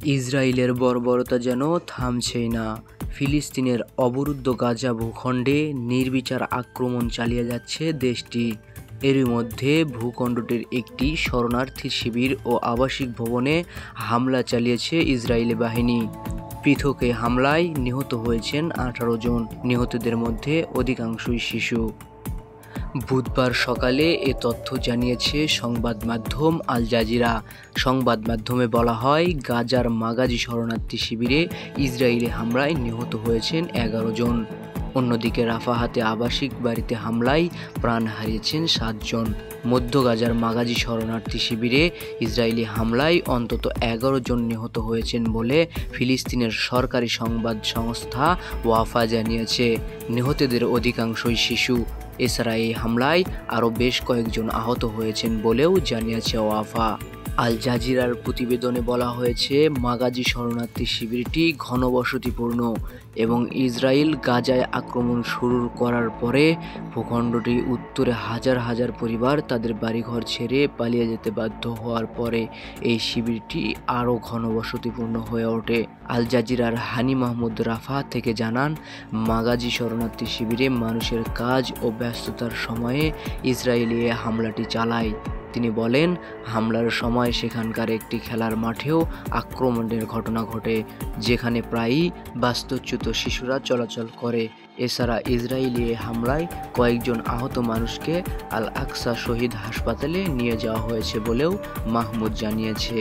ইসরায়েলের বর্বরতা যেন থামছেই না। ফিলিস্তিনের অবরুদ্ধ গাজা ভূখণ্ডে নির্বিচার আক্রমণ চালিয়ে যাচ্ছে দেশটি। এরই মধ্যে ভূখণ্ডটির একটি শরণার্থী শিবির ও আবাসিক ভবনে হামলা চালিয়েছে ইসরায়েলি বাহিনী। পৃথক এই হামলায় নিহত হয়েছেন 18 জন। নিহতদের মধ্যে অধিকাংশই শিশু। বুধবার সকালে এ তথ্য জানিয়েছে সংবাদ মাধ্যম আল জাজিরা। সংবাদ মাধ্যমে বলা হয়, গাজার মাগাজি শরণার্থী শিবিরে ইসরায়েলি হামলায় নিহত হয়েছেন 11 জন। অন্যদিকে রাফাহাতে আবাসিক বাড়িতে হামলায় প্রাণ হারিয়েছেন 7 জন। মধ্য গাজার মাগাজি শরণার্থী শিবিরে ইসরায়েলি হামলায় অন্তত 11 জন নিহত হয়েছেন বলে ফিলিস্তিনের সরকারি সংবাদ সংস্থা ওয়াফা জানিয়েছে। নিহতদের অধিকাংশই শিশু। এছাড়া এই হামলায় আরও বেশ কয়েকজন আহত হয়েছেন বলেও জানিয়েছে ওয়াফা। আল জাজিরার প্রতিবেদনে বলা হয়েছে, মাগাজি শরণার্থী শিবিরটি ঘনবসতিপূর্ণ এবং ইসরায়েল গাজায় আক্রমণ শুরু করার পরে ভূখণ্ডটি উত্তরে হাজার হাজার পরিবার তাদের বাড়িঘর ছেড়ে পালিয়ে যেতে বাধ্য হওয়ার পরে এই শিবিরটি আরও ঘনবসতিপূর্ণ হয়ে ওঠে। আল জাজিরার হানি মাহমুদ রাফা থেকে জানান, মাগাজি শরণার্থী শিবিরে মানুষের কাজ ও ব্যস্ততার সময়ে ইসরায়েলি হামলাটি চালায়। তিনি বলেন, হামলার সময় সেখানকার একটি খেলার মাঠেও আক্রমণের ঘটনা ঘটে, যেখানে প্রায়ই বাস্তুচ্যুত শিশুরা চলাচল করে। এছাড়া ইসরায়েলি হামলায় কয়েকজন আহত মানুষকে আল আকসা শহীদ হাসপাতালে নিয়ে যাওয়া হয়েছে বলেও মাহমুদ জানিয়েছে।